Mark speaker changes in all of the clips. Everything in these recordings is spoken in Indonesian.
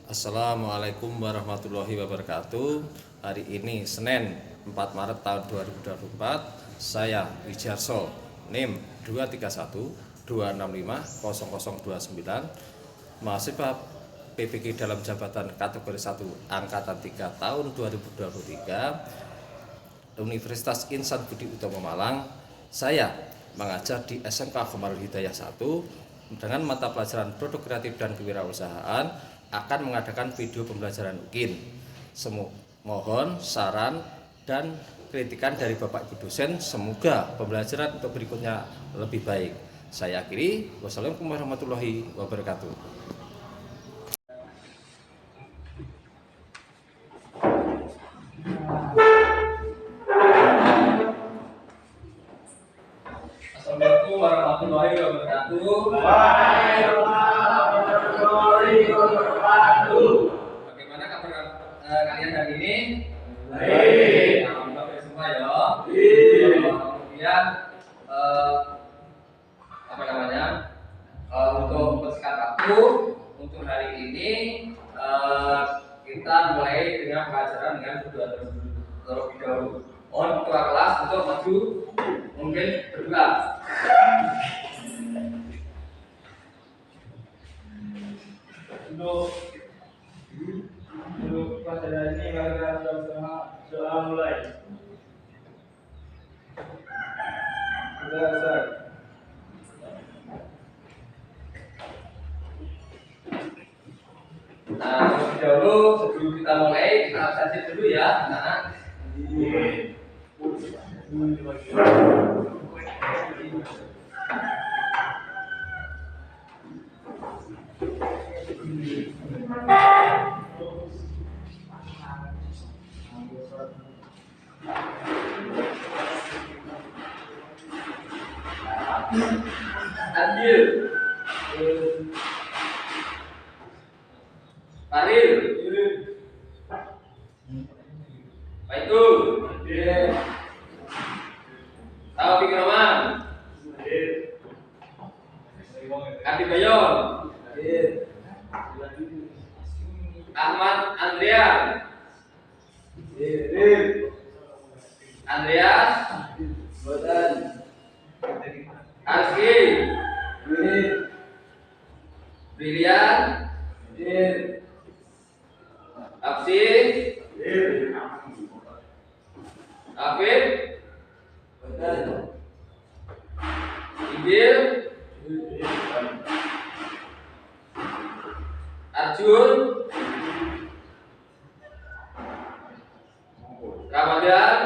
Speaker 1: Assalamualaikum warahmatullahi wabarakatuh. Hari ini Senin 4 Maret tahun 2024. Saya Wijarso, NIM 23126500029, mahasiswa PPG dalam jabatan kategori 1 angkatan 3 tahun 2023, Universitas Insan Budi Utomo Malang. Saya mengajar di SMK Khomarul Hidayah 1 dengan mata pelajaran produk kreatif dan kewirausahaan, akan mengadakan video pembelajaran UKIN. Mohon saran dan kritikan dari Bapak Ibu dosen, semoga pembelajaran untuk berikutnya lebih baik. Saya akhiri, wassalamualaikum warahmatullahi wabarakatuh.
Speaker 2: Assalamualaikum warahmatullahi wabarakatuh. Bagaimana kabar kalian hari ini? Baik. Alhamdulillah baik semua ya. Kemudian untuk mempersingkat waktu, untuk hari ini kita mulai dengan pelajaran dengan berdua terlebih dahulu. Mohon ketua kelas untuk maju, mungkin berdua.
Speaker 3: Untuk pelajaran ini kita sudah mulai. Sudah.
Speaker 2: Nah, terlebih dahulu sebelum kita mulai, kita absensi dulu ya, anak-anak. Adil, Faril, Baitul, Taufik Rahman, Adi Bayon, Ahmad Andrian, Andreas, Aski, Brilian, Absi, Afif, Ibil, Arjun, Ramadan,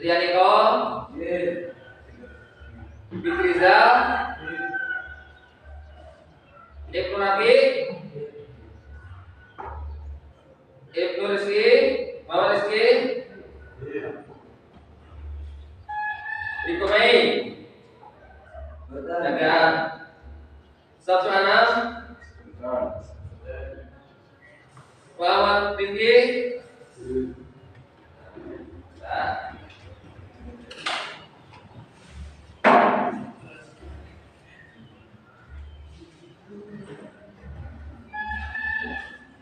Speaker 2: Rianiko, Fikriza, Ibnu Nabi, Ibnu Rizki, Mama Rizki, Riko Mei, Dagang, Sabtu Anam, Muhammad Tinggi,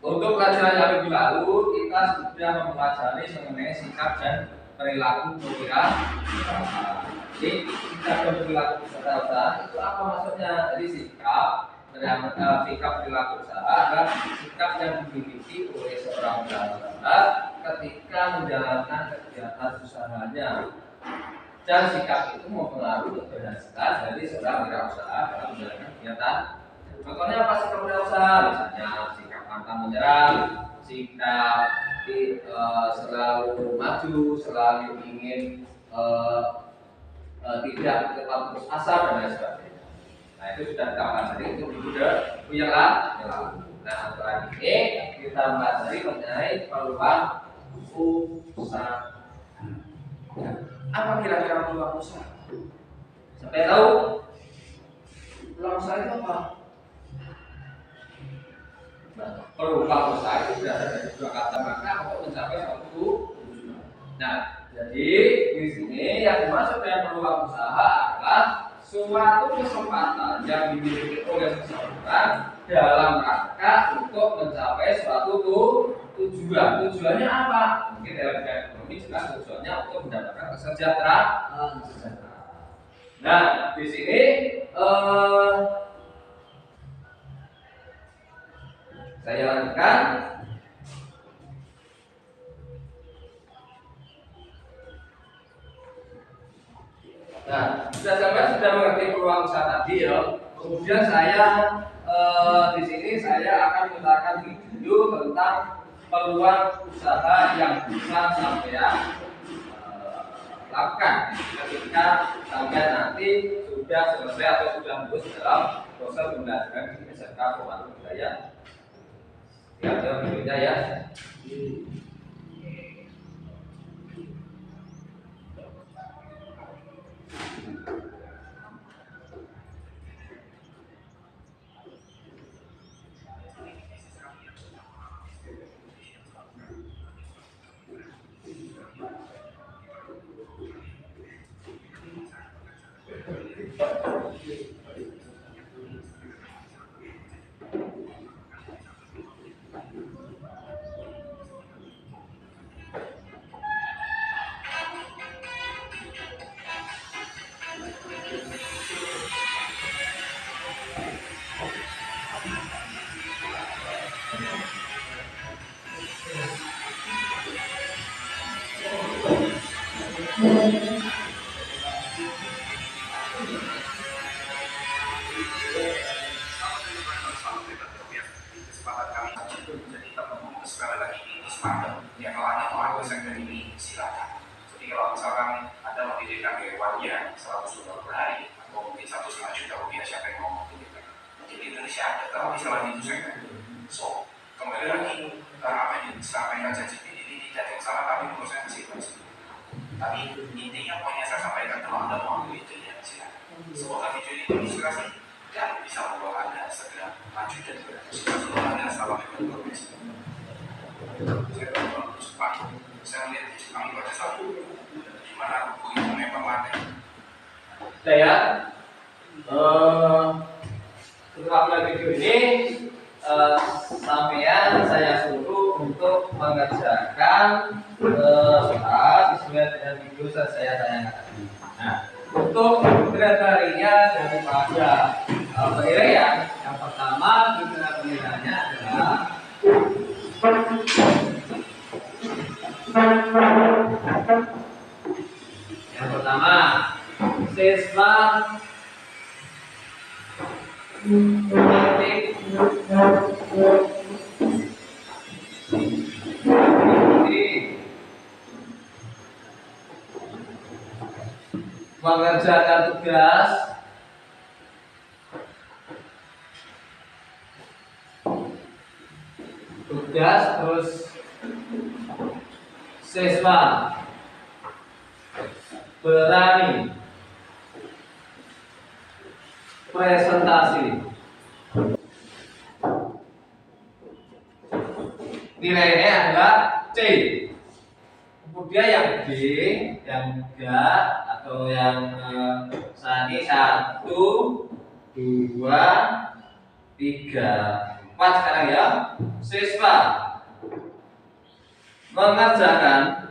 Speaker 2: Untuk pelajaran yang lebih lalu, kita sudah mempelajari mengenai sikap dan perilaku kewirausahaan. Jadi sikap dan perilaku kewirausahaan itu apa maksudnya? Jadi sikap perilaku usaha adalah sikap yang dimiliki oleh seorang wirausaha ketika menjalankan kegiatan usahanya. Dan sikap itu mempengaruhi keberhasilan dari seorang wirausaha dalam menjalankan kegiatan. Contohnya apa sikap wirausaha? Misalnya sikap pantang menyerah, sikap selalu maju, selalu ingin tidak tetap putus asa dan lain sebagainya. Nah itu sudah kita pelajari, itu sudah punya. Nah untuk hari ini kita pelajari mengenai peluang usaha. Apa kira-kira peluang usaha? Sampai tahu peluang usaha itu apa? Peluang usaha itu berasal dari dua kata makna untuk mencapai suatu tujuan. Nah, jadi di sini yang dimaksud dengan peluang usaha adalah suatu kesempatan yang dimiliki oleh seseorang dalam rangka untuk mencapai suatu tujuan. Tujuannya apa? Mungkin dalam bidang ekonomi jelas tujuannya untuk mendapatkan kesejahteraan. Nah, di sini saya lanjutkan. Nah, sudah mengerti peluang usaha tadi ya. Kemudian saya di sini saya akan menceritakan video tentang peluang usaha yang bisa sampai lakukan ketika sampai nanti sudah selesai atau sudah lulus dalam proses pembelajaran di SMK Pewaru Budaya. Ya, videonya ya.
Speaker 4: Ya kalau Anda mau ambil segmen ini silakan. Jadi kalau misalkan Anda mendirikan hewan ya 100 dolar per hari atau mungkin 1,5 juta rupiah, siapa yang mau mendirikan? Mungkin di Indonesia ada, tapi selain itu segmen. So kembali lagi apa yang disampaikan ChatGPT ini tidak ada yang salah, tapi menurut saya masih bagus. Tapi intinya poin yang saya sampaikan, kalau Anda mau ambil itu ya silakan. Semoga video ini terinspirasi dan bisa membawa Anda segera maju dan berhasil. Anda salam informasi. Saya melihat di Jepang pada satu di mana buku itu memang ada.
Speaker 2: Saya setelah melihat video ini sampean saya suruh untuk mengerjakan soal sesuai dengan video saya tayangkan. Nah, untuk kriterianya daripada penilaian yang pertama kriteria penilaiannya adalah yang pertama, siswa mengerjakan tugas terus siswa berani presentasi. Nilainya adalah C. Kemudian yang D, yang enggak atau yang saat ini 1, 2, 3, 4 sekarang ya. Siswa mengerjakan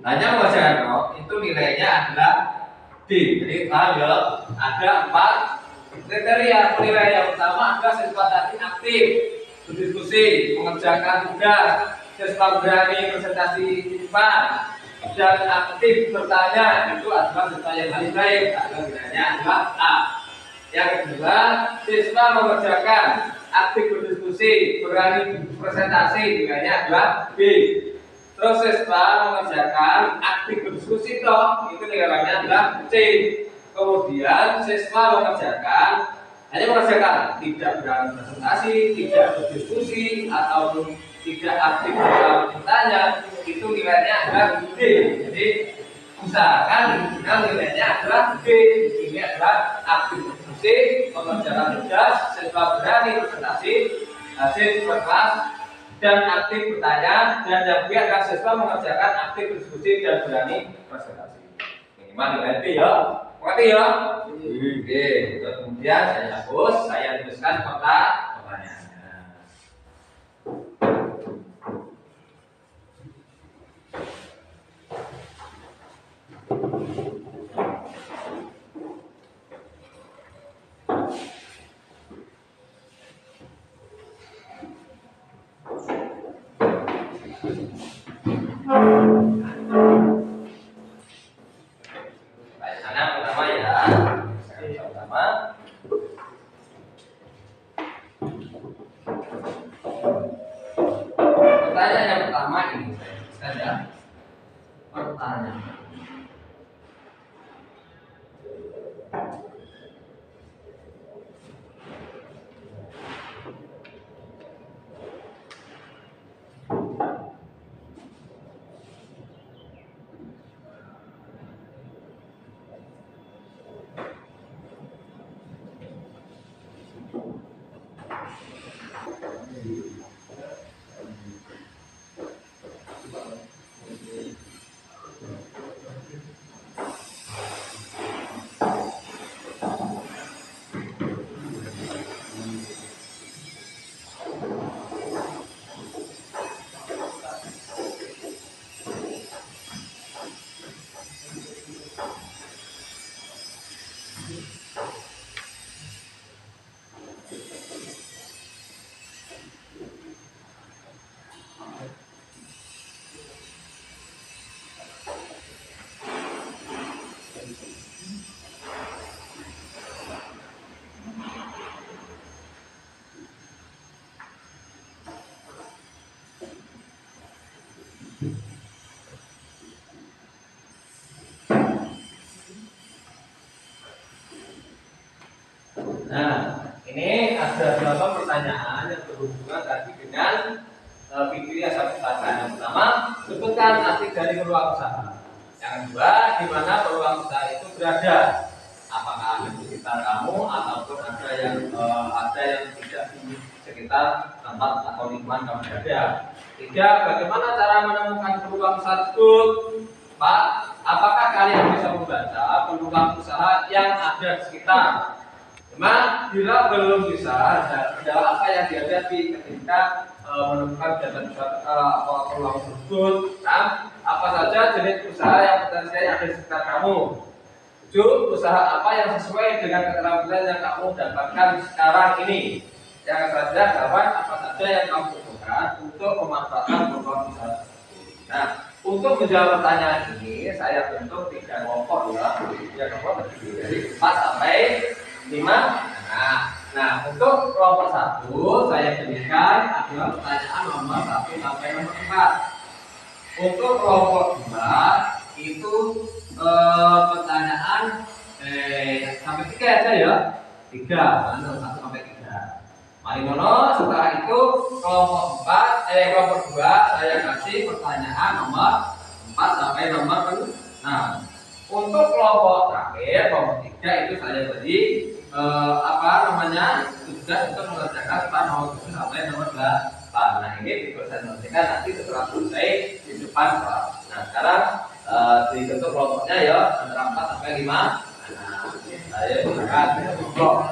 Speaker 2: hanya mengerjakan kok, itu nilainya adalah D. Jadi paham ya, ada 4 kriteria penilaian. Yang pertama adalah siswa tadi aktif berdiskusi, mengerjakan tugas, siswa berani presentasi di depan, dan aktif bertanya. Itu adalah siswa yang paling baik, nilainya adalah A. Yang kedua, siswa mengerjakan aktif berdiskusi, berani presentasi, nilainya adalah B. Terus siswa mengerjakan aktif berdiskusi toh, itu nilainya adalah C. Kemudian siswa mengerjakan hanya mengerjakan, tidak berani presentasi, tidak berdiskusi, ataupun tidak aktif dalam bertanya, itu nilainya adalah D. Jadi usahakan nilainya adalah B. Ini adalah aktif berdiskusi, mengerjakan tugas, siswa berani presentasi, hasil berkelas D. dan aktif bertanya, dan yang B adalah siswa mengerjakan aktif berdiskusi dan berani presentasi. Minimal nilai B ya. Mengerti ya? Oke, terus kemudian saya hapus, saya tuliskan pertanyaannya. Pertanyaan pertama ya. Pertama. Pertanyaan yang pertama ini saya tuliskan ya. Pertanyaan. Nah, ini ada beberapa pertanyaan yang berhubungan tadi dengan video yang saya putarkan. Yang pertama, sebutkan arti dari peluang usaha. Yang kedua, di mana peluang usaha itu berada? Apakah ada di sekitar kamu ataupun ada yang tidak di sekitar tempat atau lingkungan kamu berada? Tiga, bagaimana cara menemukan peluang usaha tersebut? Empat, apakah kalian bisa membaca peluang usaha yang ada di sekitar? Cuma bila belum bisa, adalah apa yang dihadapi ketika menemukan data peluang tersebut. Nah, apa saja jenis usaha yang potensial yang ada di sekitar kamu? 7. Usaha apa yang sesuai dengan keterampilan yang kamu dapatkan sekarang ini? Yang selanjutnya, jawab apa saja yang kamu butuhkan untuk memanfaatkan peluang usaha tersebut. Nah, untuk menjawab pertanyaan ini, saya bentuk 3 kelompok ya. 3 kelompok terdiri dari 4 sampai 5. Nah, untuk kelompok 1 saya berikan adalah pertanyaan nomor 1 sampai nomor 4. Untuk kelompok 2 itu pertanyaan sampai 3 aja ya. 3, nomor 1 sampai 3. Malimono, setelah itu kelompok 2 saya kasih pertanyaan nomor 4 sampai nomor 6. Untuk kelompok terakhir, kelompok 3 itu saya beri tugas untuk mengerjakan setelah nomor 7 sampai nomor 8. Nah, ini dipresentasikan nanti setelah selesai di depan kelas. Nah, sekarang dibentuk kelompoknya ya antara 4 sampai 5. Nah, saya silakan kelompok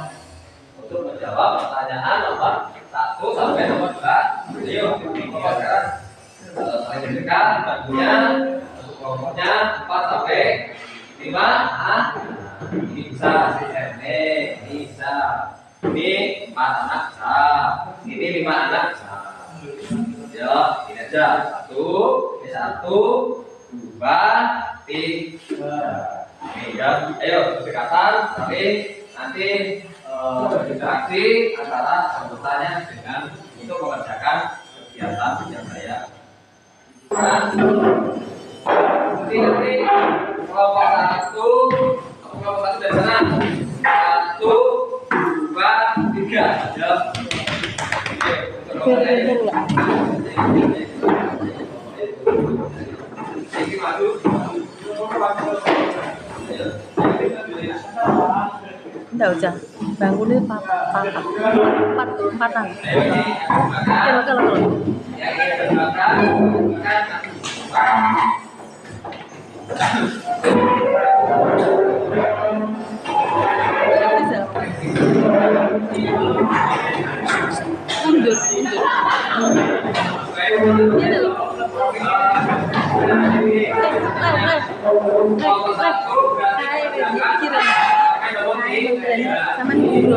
Speaker 2: untuk menjawab pertanyaan nomor 1 sampai nomor 2. Ayo, kelompok sekarang saya berikan baginya untuk kelompoknya 4 sampai 5. Nah, ini bisa ini bisa. Ini 4 anak bisa. Ini 5 anak bisa. Ya, ini aja. 1, ini 1, 2, 3. Ini ya. Ayo berdekatan, tapi nanti berinteraksi antara anggotanya dengan untuk mengerjakan kegiatan yang saya. Nanti kelompok 1 dari sana. 1, 2, 3. Ya. Ini maju.
Speaker 5: Enggak usah. bangunnya empatan.
Speaker 2: Ayo ini
Speaker 5: Kalau
Speaker 2: ya ini terbakar
Speaker 5: mundur. Ini loh. Sama nih dulu.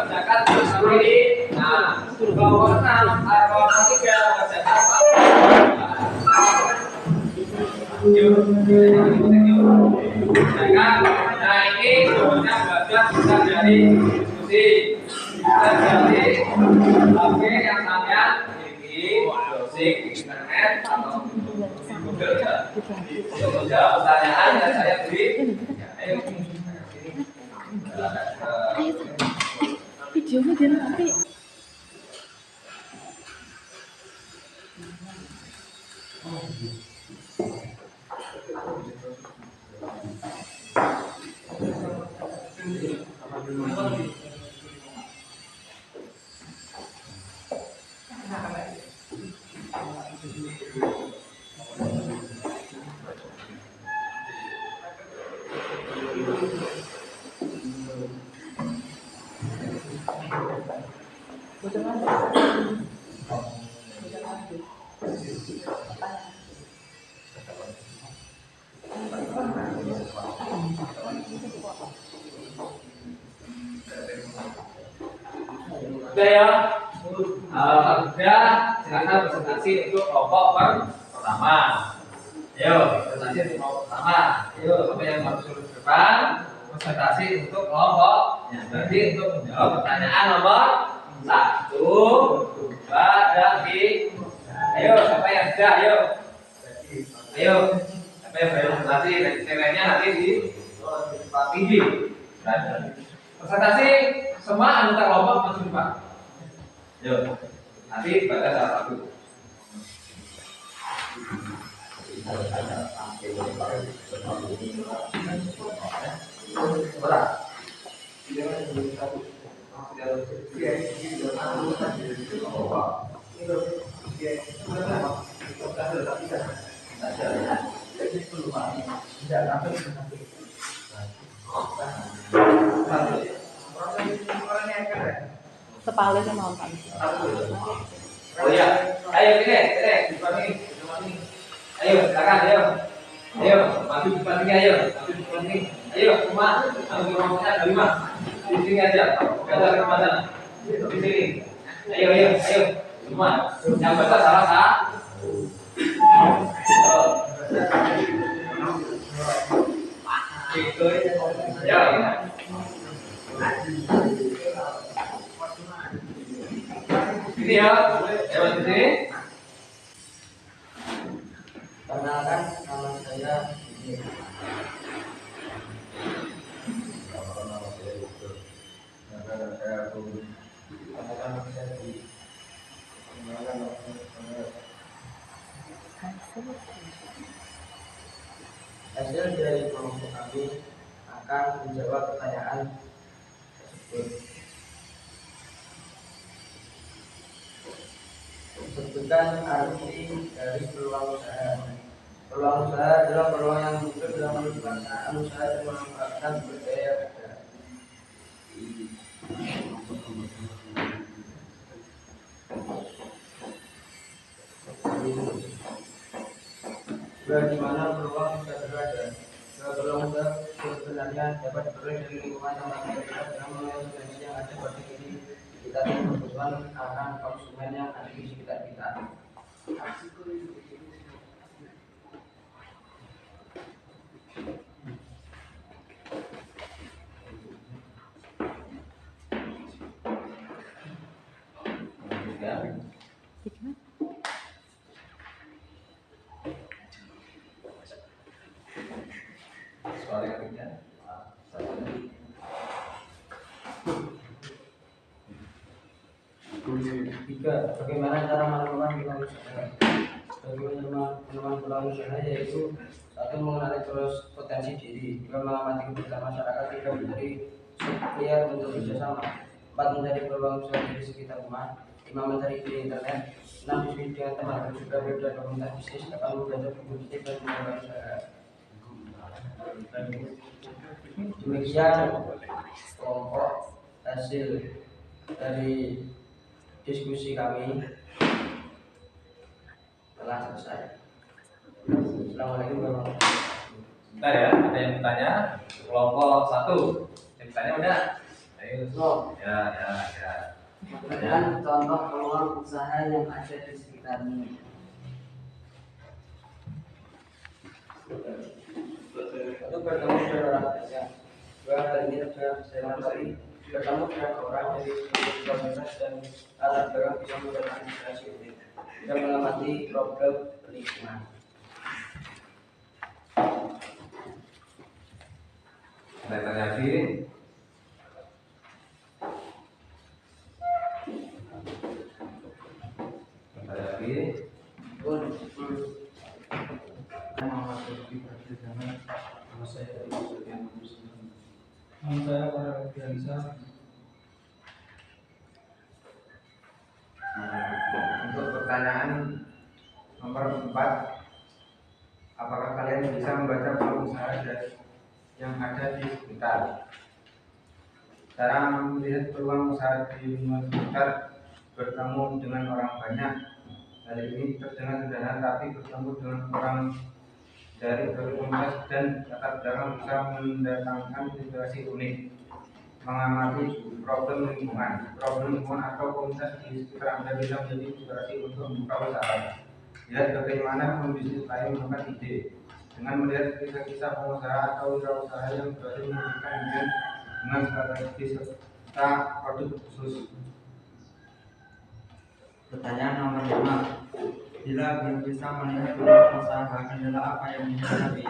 Speaker 2: zakat sendiri. Nah, bahwa 6 atau 3 zakat. Nah ini sebenarnya belajar bisa dari diskusi, bisa dari HP yang kalian miliki, browsing di internet atau di Google ya. Untuk menjawab pertanyaan yang saya beri. Ayo.
Speaker 5: Videonya dia nanti.
Speaker 2: Udah ya. Udah, silakan presentasi untuk kelompok pertama. Ayo, presentasi untuk kelompok pertama. Ayo, apa yang masuk ke depan? Presentasi untuk kelompok. Berarti untuk menjawab pertanyaan nomor 1, 2, dan 3. Ayo, siapa yang sudah? Ayo. Ayo, siapa yang belum presentasi? Nilainya nanti di tempat tinggi. Presentasi semua anggota kelompok masuk depan. Yuk, nanti baca salah satu.
Speaker 5: Kepala sama otak.
Speaker 2: Oh iya, ayo sini, depan ini. Ayo, silakan, ayo. Ayo, maju di depan ini, ayo. Maju di depan ini. Ayo, semua. Ambil kelompoknya ada 5. Di sini aja. Gak ada kemana. Di sini. Ayo. Semua. Yang besar salah satu. Itu. Ya. Ini ya, lewat sini.
Speaker 6: Perkenalkan, nama saya ini. Hasil dari kelompok kami akan menjawab pertanyaan tersebut. Sebutkan arti dari peluang usaha. Peluang usaha adalah peluang yang muncul dalam melakukan usaha dan memanfaatkan sumber daya yang ada. Bagaimana peluang bisa berada? Peluang usaha sebenarnya dapat diperoleh dari lingkungan yang berbeda dengan melihat yang ada pada diri kita dan kebutuhan akan konsumen yang ada di sekitar kita.
Speaker 2: Soal ketiga.
Speaker 6: Tiga, bagaimana cara melakukan peluang usaha? Bagaimana menemukan peluang usaha yaitu 1. Mengenali terus potensi diri, 2. Mengamati kebutuhan masyarakat, 3. Mencari supplier untuk kerjasama. 4. Mencari peluang usaha di sekitar rumah. 5. Mencari ide internet. 6. Diskusi dengan teman juga dan komunitas bisnis akan belajar berpikir dan mengembangkan usaha. Demikian pokok hasil dari diskusi kami telah selesai. Assalamualaikum warahmatullahi wabarakatuh.
Speaker 2: Bentar ya, ada yang bertanya? Kelompok 1. Yang bertanya udah? Ayo. Ya.
Speaker 7: Berikan contoh peluang usaha yang ada di sekitarmu.
Speaker 6: Untuk bertemu dengan orang banyak. 2. Hal ini terjadi saya kali bertemu dengan orang dari komunitas dan alat barang bisa menggunakan administrasi ini dan mengamati problem lingkungan.
Speaker 2: Ada yang tanya lagi? Ada lagi?
Speaker 3: Saya para biasa.
Speaker 8: Untuk pertanyaan nomor 4, apakah kalian bisa membaca peluang usaha yang ada di sekitar? Cara melihat peluang usaha di lingkungan sekitar: bertemu dengan orang banyak. Hal ini terdengar sederhana, tapi bertemu dengan orang dari komunitas dan latar belakang bisa mendatangkan inspirasi unik. Mengamati problem lingkungan atau komunitas di sekitar Anda bisa menjadi inspirasi untuk membuka usaha. Lihat bagaimana pembisnis lain menggunakan ide. Dengan melihat kisah-kisah pengusaha atau usaha yang berhasil mewujudkan ide dengan strategi serta produk khusus.
Speaker 7: Pertanyaan nomor 5. Bila belum bisa melihat peluang usaha, kendala apa yang dihadapi?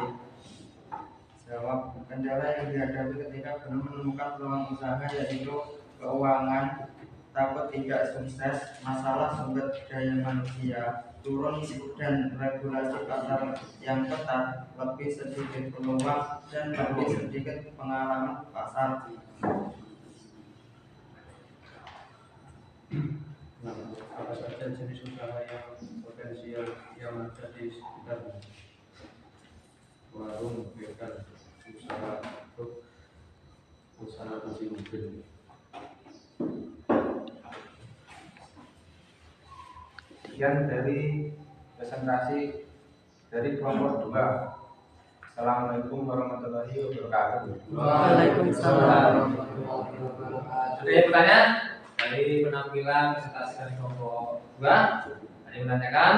Speaker 7: Jawab. Kendala yang dihadapi ketika belum menemukan peluang usaha yaitu keuangan, takut tidak sukses, masalah sumber daya manusia, turun dan regulasi pasar yang ketat, lebih sedikit peluang dan lebih sedikit pengalaman pasar.
Speaker 3: Apa saja jenis usaha yang potensial yang ada di sekitar warung, bengkel, usaha cuci mobil.
Speaker 8: Sekian dari presentasi dari kelompok 2. Assalamualaikum warahmatullahi wabarakatuh.
Speaker 7: Waalaikumsalam.
Speaker 2: Ada yang bertanya? Dari penampilan presentasi dari kelompok 2, ada yang menanyakan?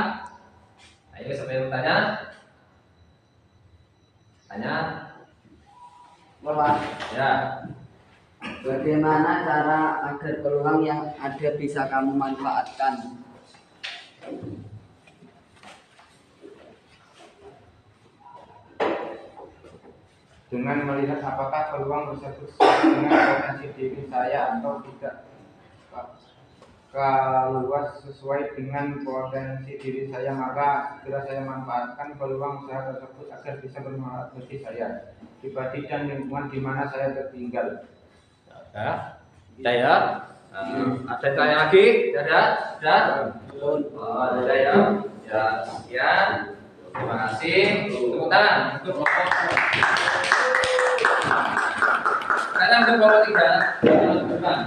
Speaker 2: Ayo, siapa yang bertanya? Tanya?
Speaker 7: Bapak,
Speaker 2: Ya.
Speaker 7: bagaimana cara agar peluang yang ada bisa kamu manfaatkan?
Speaker 8: Dengan melihat apakah peluang tersebut sesuai dengan potensi diri saya atau tidak. Kalau sesuai dengan potensi diri saya, maka segera saya manfaatkan peluang usaha tersebut agar bisa bermanfaat bagi saya, pribadi dan lingkungan di mana saya tertinggal.
Speaker 2: Ya. Ada ya? Ada yang tanya lagi? Ada? Oh, ada ya? Ya, sekian. Terima kasih. Tepuk tangan untuk kelompok. Sekarang untuk kelompok 3. Depan.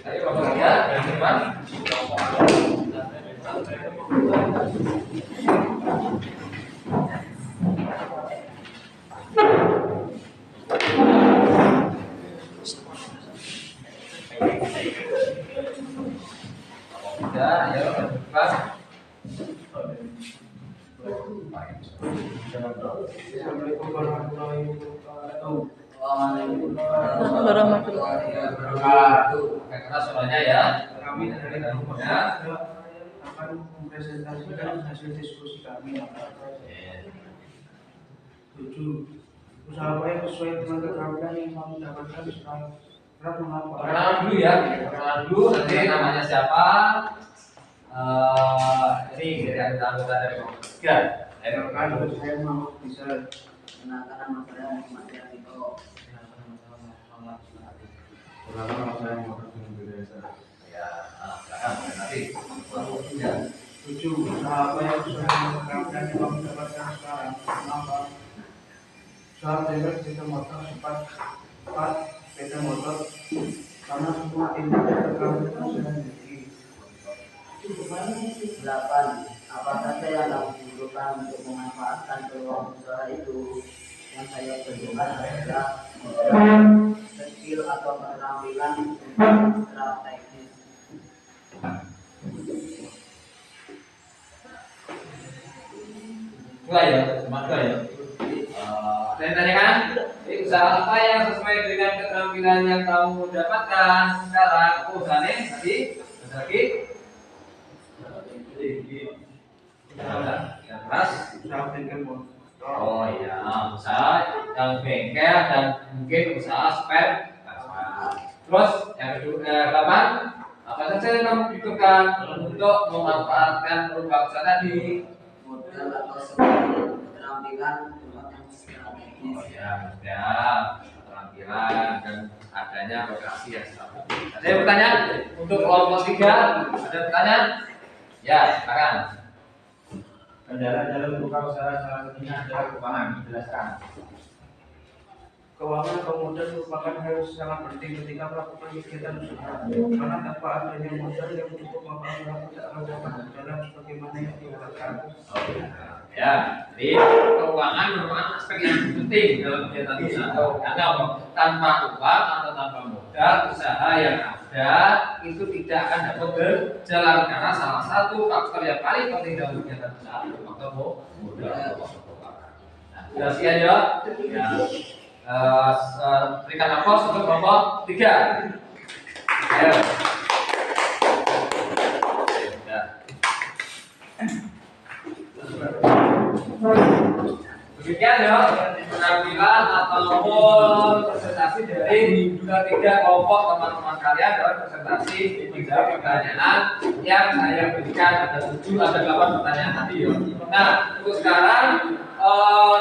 Speaker 2: Ayo kelompok 3 dari depan. Ya, ayo depan.
Speaker 8: Assalamualaikum warahmatullahi wabarakatuh.
Speaker 5: Warahmatullahi
Speaker 2: Wabarakatuh. Pakai keras suaranya ya.
Speaker 8: Kami dari kelompok
Speaker 2: Ya.
Speaker 8: akan mempresentasikan hasil diskusi kami. 7. Usaha proyek sesuai dengan keterampilan yang kami dapatkan setelah mengapa.
Speaker 2: Perkenalan dulu ya. Perkenalan dulu, nanti namanya siapa, ini dari anggota dari Komisi 3.
Speaker 6: Kalau saya mau bisa menangkan masalah Muhammad itu.
Speaker 3: Pertama saya mau dengan budaya saya.
Speaker 2: Ya, silakan nanti.
Speaker 6: Tujuh, usaha apa yang bisa menerapkan yang kamu dapatkan sekarang? Kenapa? Usaha bebas sepeda motor cepat sepeda motor karena semua indah terkait usaha sendiri. 8. Apa saja yang kamu butuhkan untuk memanfaatkan peluang usaha itu? Yang saya tunjukkan adalah skill atau keterampilan strategis.
Speaker 2: Mulai ya, semangat ya. Ada yang tanyakan? Usaha apa yang sesuai dengan keterampilan yang kamu dapatkan sekarang? Usahanya tadi, ada lagi? Yang keras?
Speaker 6: Usaha bengkel motor.
Speaker 2: Oh iya, usaha yang bengkel dan mungkin usaha spare. Terus yang kedua, 8. Apa saja yang kamu butuhkan untuk memanfaatkan peluang usaha tadi?
Speaker 6: Modal atau keterampilan yang strategis.
Speaker 2: Oh ya, keterampilan dan adanya lokasi yang strategis. Ada yang bertanya? Untuk kelompok 3, ada pertanyaan? Ya, silakan.
Speaker 8: Kendala dalam buka usaha salah satunya adalah keuangan. Jelaskan.
Speaker 6: Keuangan atau modal merupakan hal yang sangat penting ketika melakukan kegiatan usaha. Karena tanpa adanya modal yang cukup maka usaha tidak akan dapat berjalan sebagaimana yang diharapkan.
Speaker 2: Ya, jadi keuangan merupakan aspek yang penting dalam kegiatan usaha. Karena tanpa uang atau tanpa modal, usaha yang ada itu tidak akan dapat berjalan karena salah satu faktor yang paling penting dalam kegiatan usaha itu faktor modal atau faktor keuangan. Nah, sudah sekian ya. Berikan aplaus untuk kelompok 3. Ayo. Demikian ya penampilan ataupun presentasi dari 3 kelompok teman-teman kalian dalam presentasi menjawab pertanyaan yang saya berikan. Ada 7 ada 8 pertanyaan tadi ya. Nah, untuk sekarang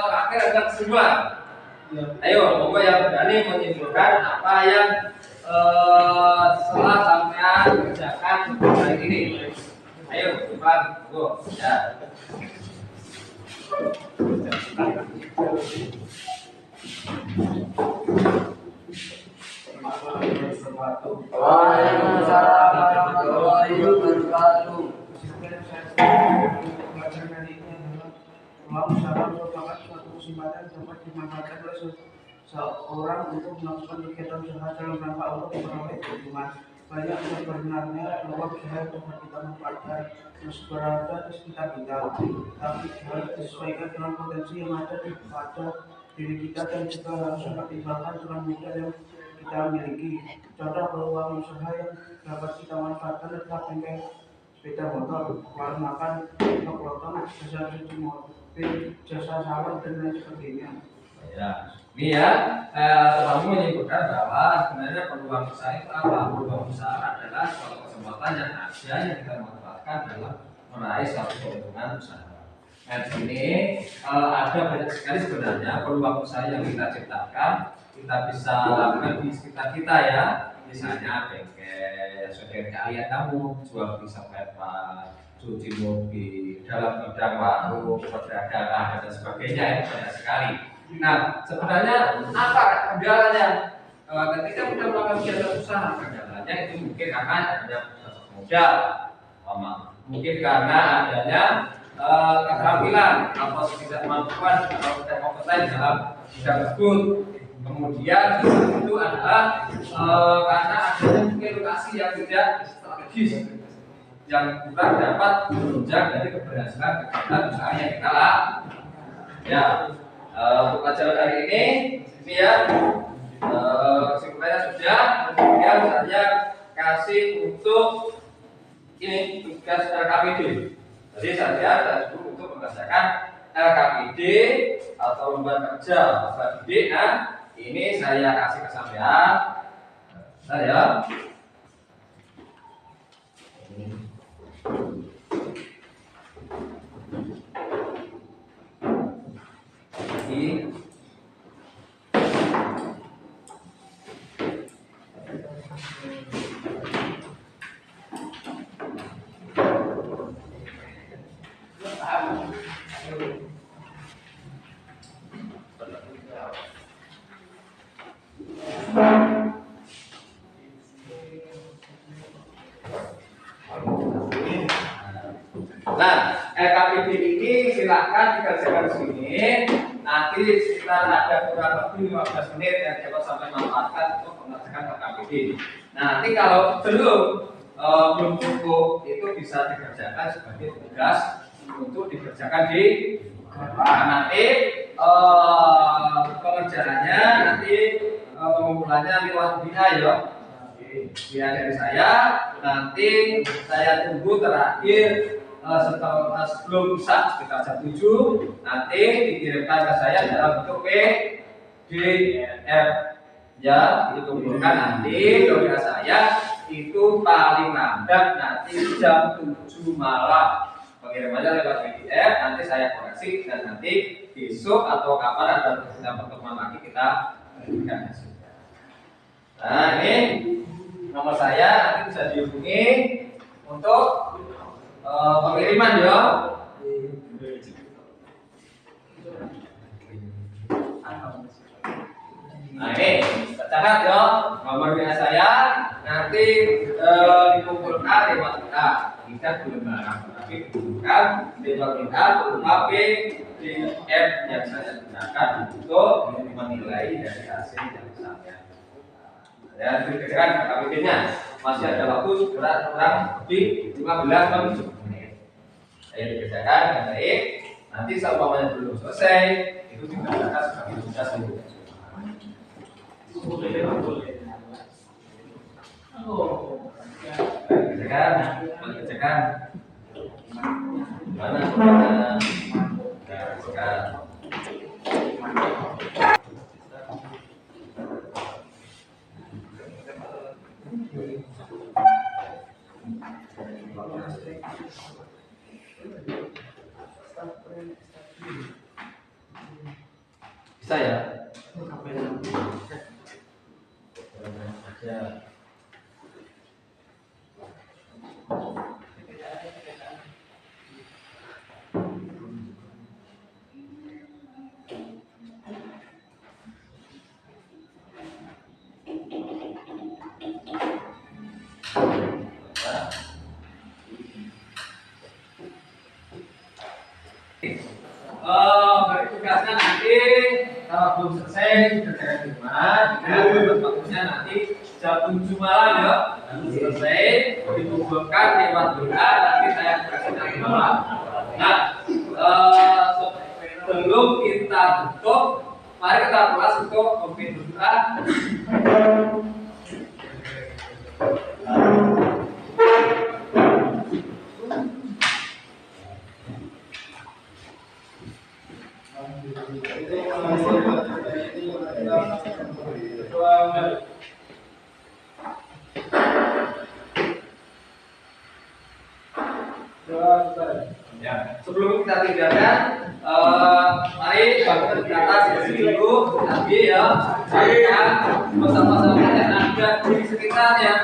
Speaker 2: terakhir ada kesimpulan. Ayo, pokok yang berani menyimpulkan apa yang setelah sampean kerjakan hari ini. Ayo, cepat, go. Ya.
Speaker 6: Waalaikumsalam warahmatullahi wabarakatuh.
Speaker 3: Uang usaha merupakan suatu kesempatan dapat dimanfaatkan oleh seorang untuk melakukan kegiatan usaha dalam rangka untuk memperoleh keuntungan. Banyak sebenarnya peluang usaha dapat kita manfaatkan berada di sekitar kita, tapi harus disesuaikan dengan potensi yang ada pada diri kita dan juga harus mempertimbangkan dengan modal yang kita miliki. Contoh peluang usaha yang dapat kita manfaatkan adalah bengkel sepeda motor, warung makan, potong, jasa cuci mobil, jasa salon dan lain sebagainya.
Speaker 2: Ya, ini ya, kamu menyebutkan bahwa sebenarnya peluang usaha itu apa? Peluang usaha adalah suatu kesempatan yang ada yang kita manfaatkan dalam meraih suatu keuntungan usaha. Nah, di sini ada banyak sekali sebenarnya peluang usaha yang kita ciptakan, kita bisa lakukan di sekitar kita ya. Misalnya bengkel, sebagian kalian kamu jual bisa pepah, cuci mobil, dalam bidang warung, perdagangan dan sebagainya itu banyak sekali. Nah, sebenarnya apa kendalanya ketika kita melakukan kegiatan usaha? Kendalanya itu mungkin karena adanya modal, mungkin karena adanya keterampilan atau ketidakmampuan atau tidak kompeten dalam bidang tersebut. Kemudian itu adalah karena adanya mungkin lokasi yang tidak strategis yang kurang dapat menunjang dari keberhasilan kegiatan usaha yang kita lakukan. Ya, untuk pelajaran hari ini ya kesimpulannya sudah. Kemudian saya kasih untuk ini tugas LKPD. Jadi saya dulu untuk mengerjakan LKPD atau lembar kerja peserta didik. Nah, ini saya kasih ke sampean. Saya Nah, LKPD ini silakan dikerjakan di sini. Nanti sekitar ada kurang lebih 15 menit yang dapat sampai manfaatkan untuk mengerjakan LKPD. Nah, nanti kalau belum cukup itu bisa dikerjakan sebagai tugas untuk dikerjakan di nanti pengerjaannya nanti pengumpulannya lewat BIA ya. BIA dari saya. Nanti saya tunggu terakhir setelah sebelum imsak sekitar jam 7 nanti dikirimkan ke saya dalam bentuk PDF ya, dikumpulkan nanti doa saya itu paling lambat nanti jam 7 malam pengirimannya lewat PDF, nanti saya koreksi dan nanti besok atau kapan ada pertemuan lagi kita berikan hasilnya. Nah, ini nomor saya nanti bisa dihubungi untuk pengiriman ya. Nah, ini catat ya nomor WA saya nanti dikumpulkan lewat WA. Kita belum barang tapi dikumpulkan lewat WA berupa PDF yang saya gunakan untuk menilai dari hasil yang saya. Dan dikerjakan KPD-nya masih ada waktu kurang lebih 15 menit. Saya dikerjakan dengan baik. Nanti seumpamanya belum selesai itu dikerjakan sebagai tugas itu. Kerjakan. Mana? Kerjakan. Bisa ya? Tugasnya nanti kalau belum selesai kerjakan di rumah. Waktunya nanti jam 7 malam ya. Nanti selesai dikumpulkan lewat WA. Nanti saya kasih nanti malam. Nah, sebelum kita tutup, mari kita kelas untuk berdoa. Ya, sebelum kita tinggalkan, mari bangun di atas sini dulu, nanti ya, carikan pasal-pasal yang ada di sekitarnya.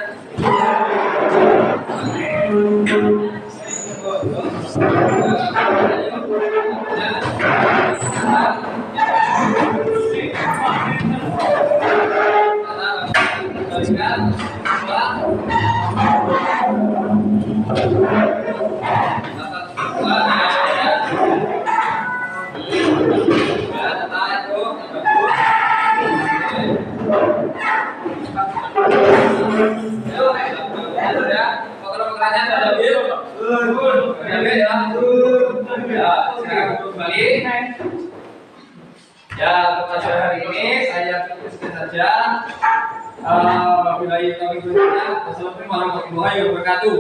Speaker 2: Ya, untuk pelajaran hari ini saya tuliskan saja. Wabillahi taufiq wal hidayah. Wassalamualaikum warahmatullahi wabarakatuh.